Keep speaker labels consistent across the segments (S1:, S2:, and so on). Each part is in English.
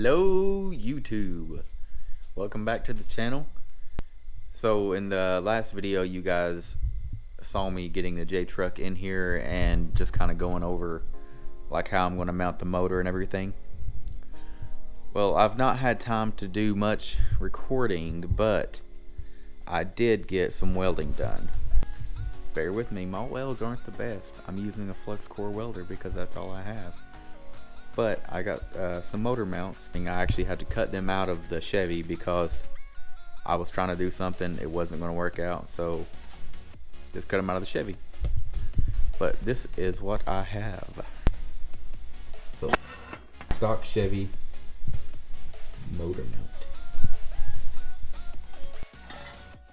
S1: Hello YouTube, welcome back to the channel. So in the last video you guys saw me getting the J truck in here and just kind of going over like how I'm going to mount the motor and everything. Well, I've not had time to do much recording, but I did get some welding done. Bear with me, my welds aren't the best. I'm using a flux core welder because that's all I have. But I got some motor mounts, and I actually had to cut them out of the Chevy because I was trying to do something, it wasn't going to work out, so just cut them out of the Chevy. But this is what I have. So, stock Chevy motor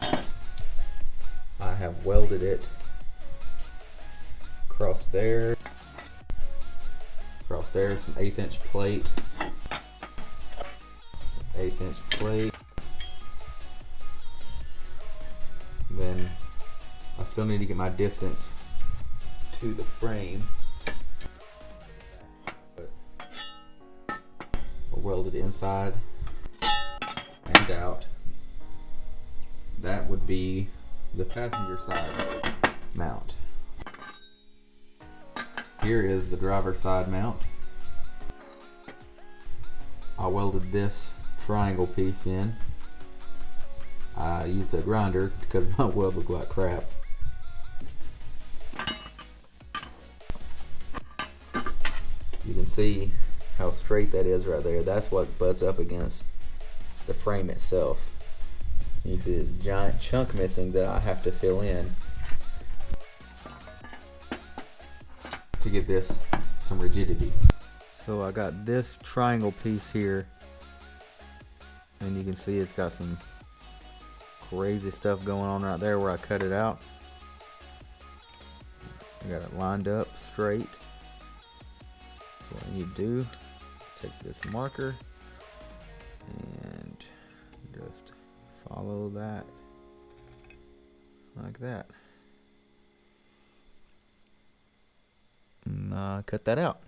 S1: mount. I have welded it across there. Across there, some 1/8 inch plate. 1/8 inch plate. Then I still need to get my distance to the frame. But I'll weld it inside and out. That would be the passenger side mount. Here is the driver's side mount. I welded this triangle piece in. I used a grinder because my weld looked like crap. You can see how straight that is right there. That's what butts up against the frame itself. You see this giant chunk missing that I have to fill in to give this some rigidity. So I got this triangle piece here, and you can see it's got some crazy stuff going on right there where I cut it out. I got it lined up straight. So what you do, take this marker and just follow that like that. And cut that out.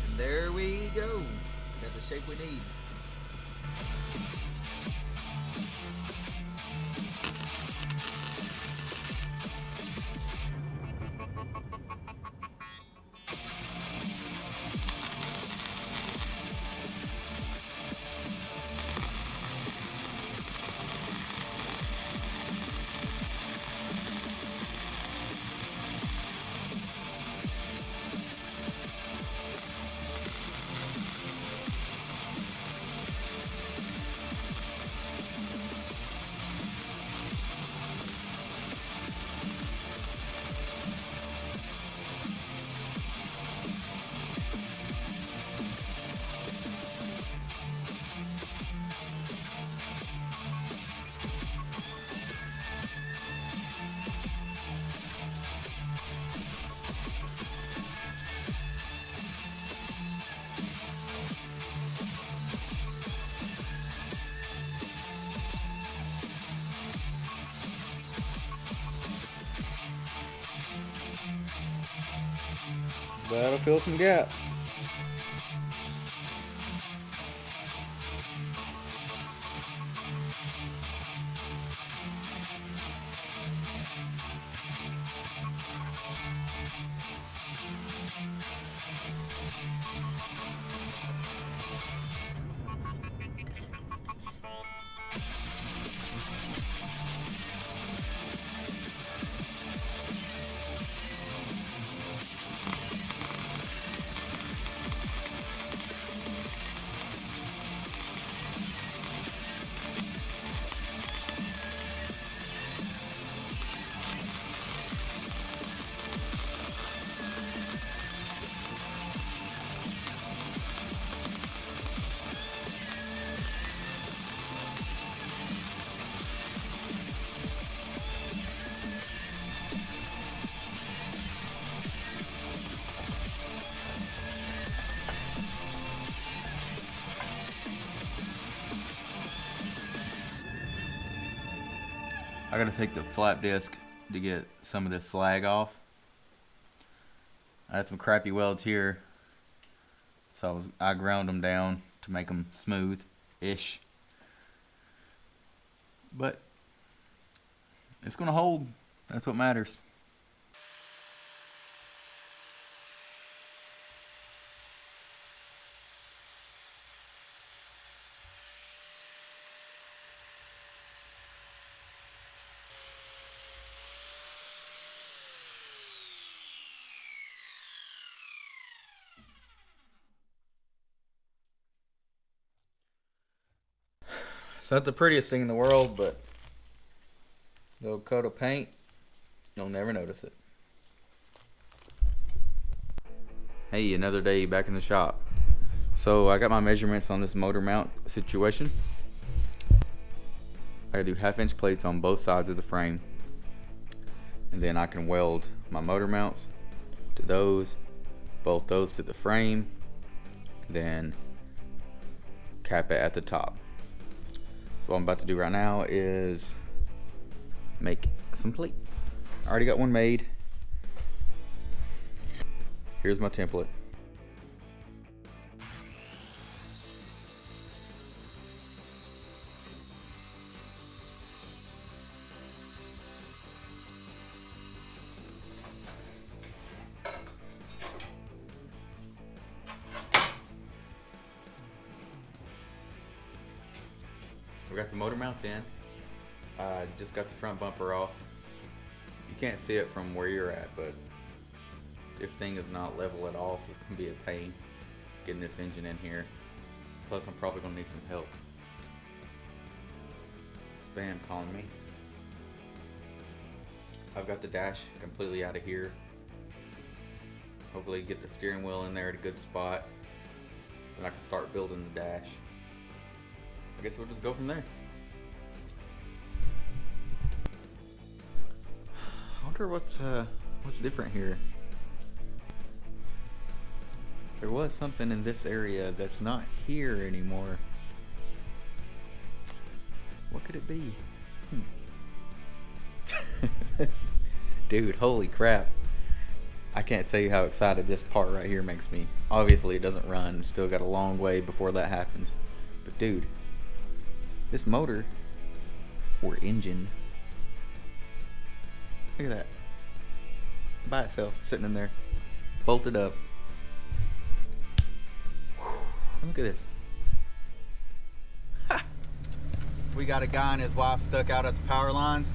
S1: And there we go. Got the shape we need. That'll fill some gaps. I gotta take the flap disc to get some of this slag off. I had some crappy welds here, so I ground them down to make them smooth-ish. But it's gonna hold. That's what matters. It's not the prettiest thing in the world, but a little coat of paint, you'll never notice it. Hey, another day back in the shop. So I got my measurements on this motor mount situation. I gotta do 1/2-inch plates on both sides of the frame, and then I can weld my motor mounts to those, bolt those to the frame, then cap it at the top. So what I'm about to do right now is make some plates. I already got one made. Here's my template. We got the motor mounts in. I just got the front bumper off. You can't see it from where you're at, but this thing is not level at all, so it's gonna be a pain getting this engine in here. Plus I'm probably gonna need some help. Spam calling me. I've got the dash completely out of here. Hopefully get the steering wheel in there at a good spot, and I can start building the dash. I guess we'll just go from there. I wonder what's different here. There was something in this area that's not here anymore. What could it be? Dude, holy crap. I can't tell you how excited this part right here makes me. Obviously it doesn't run, still got a long way before that happens. But dude, this motor or engine, look at that, by itself, sitting in there, bolted up. Look at this. Ha! We got a guy and his wife stuck out at the power lines.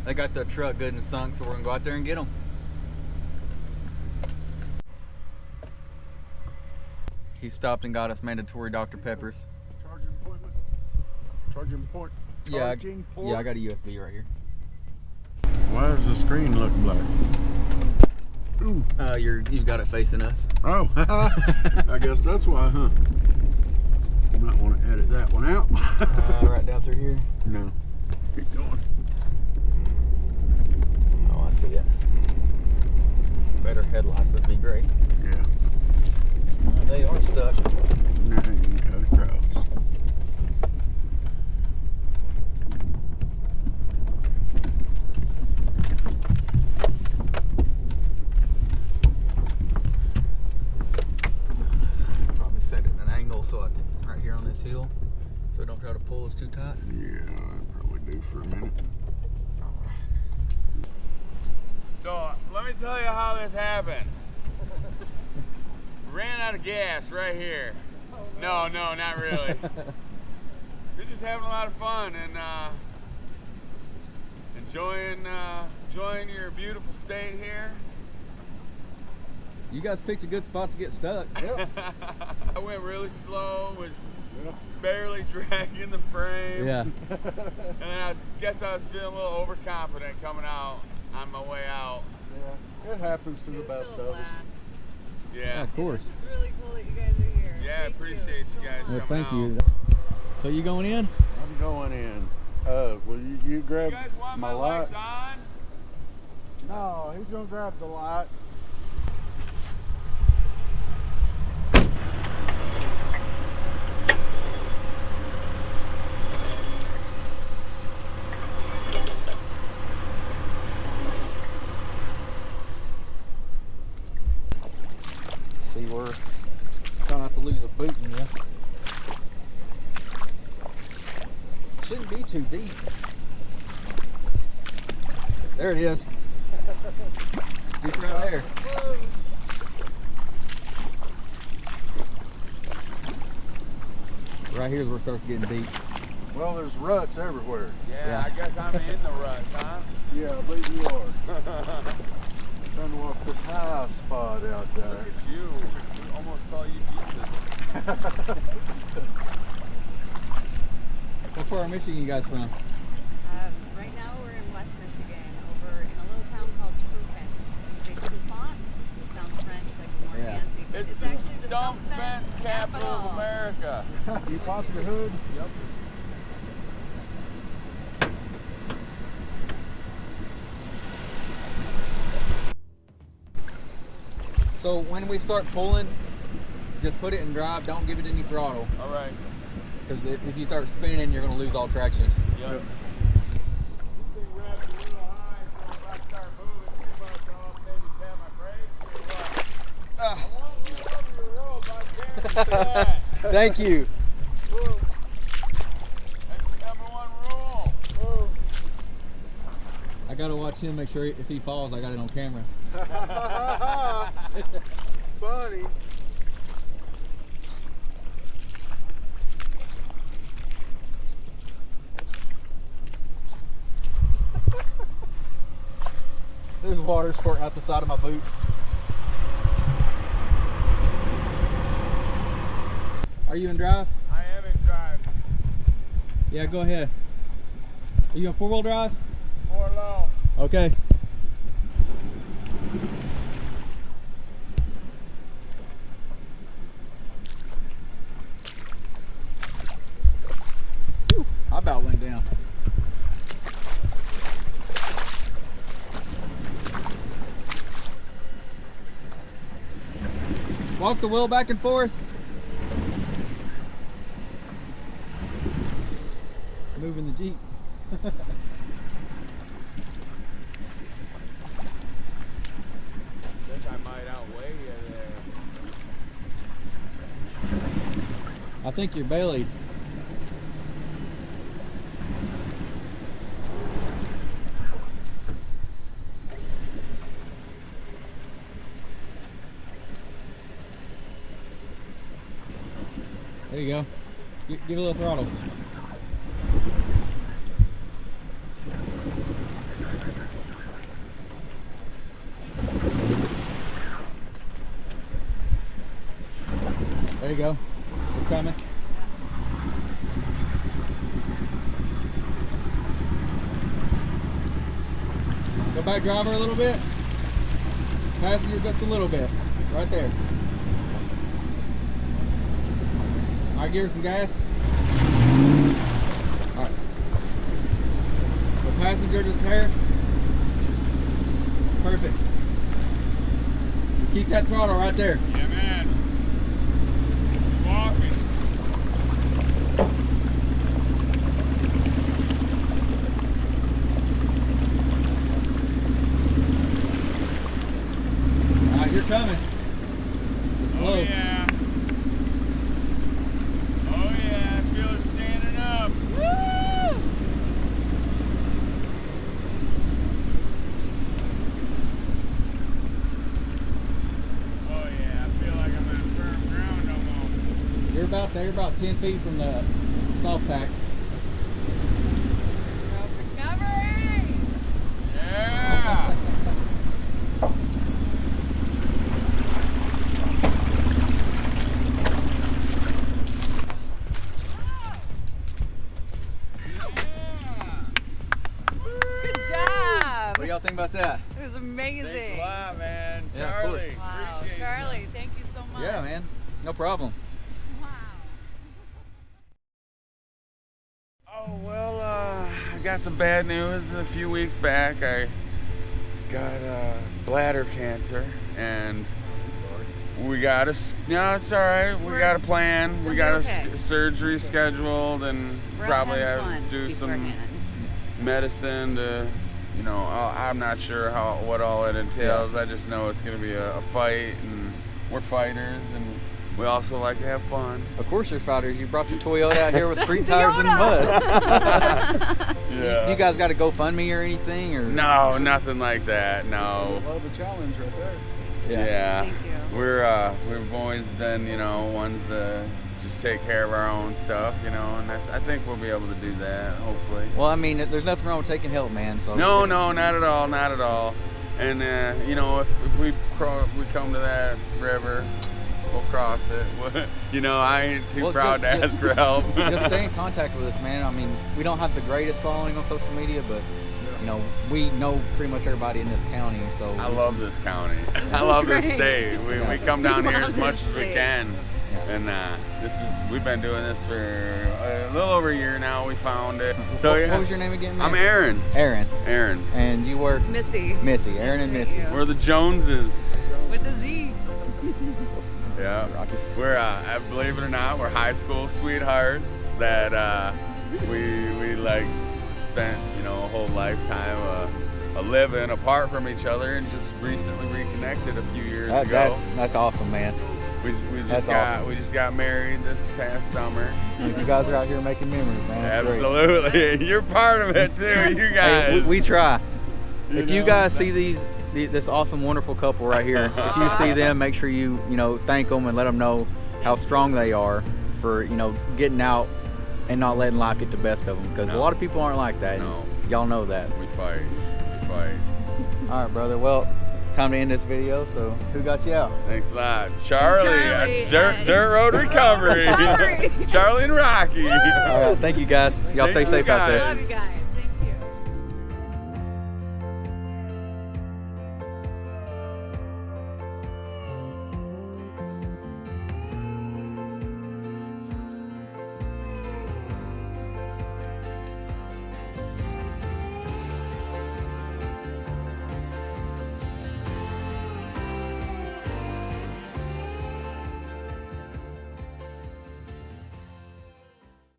S1: They got the truck good and sunk, so we're gonna go out there and get them. He stopped and got us mandatory Dr. Peppers.
S2: Charging appointment. Charging port. Charging port.
S1: Yeah, I got a USB right here.
S2: Why does the screen look black? Ooh.
S1: You've got it facing us.
S2: Oh, I guess that's why, huh? You might want to edit that one out.
S1: Right down through here.
S2: No. Keep going.
S1: Oh, I see it. Better headlights would be great.
S2: Yeah.
S1: They are stuck.
S2: Now you can cut across.
S1: Probably set it in an angle so I can, right here on this hill, so don't try to pull us too tight.
S2: Yeah, I probably do for a minute.
S3: So let me tell you how this happened. Ran out of gas right here. No, not really. We're just having a lot of fun and enjoying your beautiful state here.
S1: You guys picked a good spot to get stuck.
S2: Yep.
S3: I went really slow, was barely dragging the frame.
S1: Yeah.
S3: And then I guess I was feeling a little overconfident coming out on my way out.
S2: Yeah, it happens to the best of us.
S3: Yeah.
S1: Of course.
S4: It's really cool that you guys are here.
S3: Yeah, I appreciate you guys
S1: Yeah,
S3: coming
S1: thank
S3: out.
S1: you. So you going in?
S2: I'm going in. Will you grab
S3: You guys want
S2: my
S3: my
S2: light?
S3: lights on?
S2: No, he's gonna grab the light.
S5: we're trying not to lose a boot in this. Shouldn't be too deep. There it is. Deep right there. Right here is where it starts getting deep.
S2: Well, there's ruts everywhere.
S3: Yeah, I guess I'm in the rut, huh?
S2: Yeah, I believe you are. Trying to walk this high spot out there.
S3: Look at you. We almost call you Jesus.
S5: What part of Michigan you guys from?
S4: Right now we're in West Michigan, over in a little town called Truffant. You say Truffant? It sounds French, like more
S5: Yeah.
S4: fancy, but
S3: It's
S4: it's
S3: the
S4: actually the
S3: stump fence capital of America.
S2: You pop your hood?
S3: Yep.
S5: So when we start pulling, just put it in drive. Don't give it any throttle,
S3: All right.
S5: because if you start spinning, you're going to lose all traction.
S3: Yep.
S2: Yep.
S3: This thing revs a little high, so if I start moving too much, I'll maybe tap my brakes or what. I won't run over your rope, I guarantee that.
S5: Thank you.
S3: That's the #1 rule.
S5: I got to watch him, make sure if he falls, I got it on camera.
S2: Funny.
S5: There's water squirting out the side of my boot. Are you in drive?
S3: I am in drive.
S5: Yeah, go ahead. Are you on 4-wheel drive?
S3: 4 low.
S5: Okay. Whew, I about went down. Walk the wheel back and forth. Moving the Jeep.
S3: Think I might outweigh you there.
S5: I think you're bellied. There you go. Give it a little throttle. There you go. It's coming. Go back driver a little bit. Passenger just a little bit. Right there. Alright, give her some gas. Alright. The passenger just a hair. Perfect. Just keep that throttle right there.
S3: Yeah, man. Walking.
S5: Alright, you're coming. It's slow.
S3: Oh yeah. Oh yeah, I feel her standing up. Woo! Oh yeah, I feel like I'm on firm ground almost.
S5: You're about there, about 10 feet from the soft pack.
S4: Recovery!
S3: Yeah.
S4: Good job!
S5: What do y'all think about that?
S4: It was
S3: Thanks
S4: amazing.
S3: a lot, man.
S5: Yeah, of course.
S3: Charlie,
S4: Wow,
S3: appreciate
S4: Charlie,
S3: you.
S4: thank you so much.
S5: Yeah, man. No problem.
S4: Wow.
S3: Oh, well, I got some bad news a few weeks back. I got bladder cancer, and we got no, it's all right. We got a plan.
S4: It's
S3: We
S4: gonna
S3: got
S4: be
S3: a
S4: okay.
S3: surgery scheduled, and
S4: We're all
S3: probably
S4: having
S3: have
S4: fun
S3: to do some
S4: beforehand.
S3: medicine to, you know, I'm not sure what all it entails. I just know it's gonna be a fight, and we're fighters, and we also like to have fun.
S1: Of course you're fighters. You brought your Toyota out here with street tires and mud.
S3: Yeah.
S1: You guys got a GoFundMe or anything? Or
S3: No, nothing like that. No.
S2: Love the challenge right there.
S3: Yeah.
S4: Thank you.
S3: We've always been, you know, ones to just take care of our own stuff, you know, and I think we'll be able to do that, hopefully.
S1: Well, I mean, there's nothing wrong with taking help, man. So
S3: No, not at all, not at all. And you know, if we come to that river, we'll cross it. You know, I ain't too
S1: Well,
S3: proud to ask for help.
S1: Just stay in contact with us, man. I mean, we don't have the greatest following on social media, but you know, we know pretty much everybody in this county. So
S3: I love this county. I love this
S4: Great.
S3: state. We come down here as
S4: Love
S3: much
S4: this
S3: as we
S4: state.
S3: can.
S1: Yeah.
S3: And we've been doing this for a little over a year now. We found it. So
S1: what,
S3: yeah.
S1: what was your name again, man?
S3: I'm Aaron.
S1: Aaron.
S3: Aaron.
S1: And you work
S4: Missy.
S1: Missy. Aaron and
S4: Nice to
S1: Missy.
S4: meet you.
S3: We're the Joneses.
S4: With a Z.
S3: Yeah.
S1: Rocky.
S3: We're believe it or not, we're high school sweethearts that we like spent, you know, a whole lifetime living apart from each other, and just recently reconnected a few years ago.
S1: That's awesome, man.
S3: We
S1: That's awesome.
S3: just got married this past summer.
S1: You guys are out here making memories, man. That's great.
S3: Absolutely. You're part of it too, you guys.
S1: Hey, we try.
S3: You
S1: If you
S3: know?
S1: guys see this awesome, wonderful couple right here, if you see them, make sure you know, thank them and let them know how strong they are for, you know, getting out and not letting life get the best of them. Because a
S3: No.
S1: lot of people aren't like that.
S3: No.
S1: Y'all know that.
S3: We fight. We fight.
S1: All right, brother. Well, time to end this video. So, who got you out?
S3: Thanks a lot. Charlie,
S4: Charlie,
S3: Dirt Road Recovery.
S4: Recovery.
S3: Charlie and Rocky.
S1: All right. Thank you, guys. Y'all
S3: Thank
S1: stay
S3: you,
S1: safe out there.
S3: guys.
S4: Love you guys.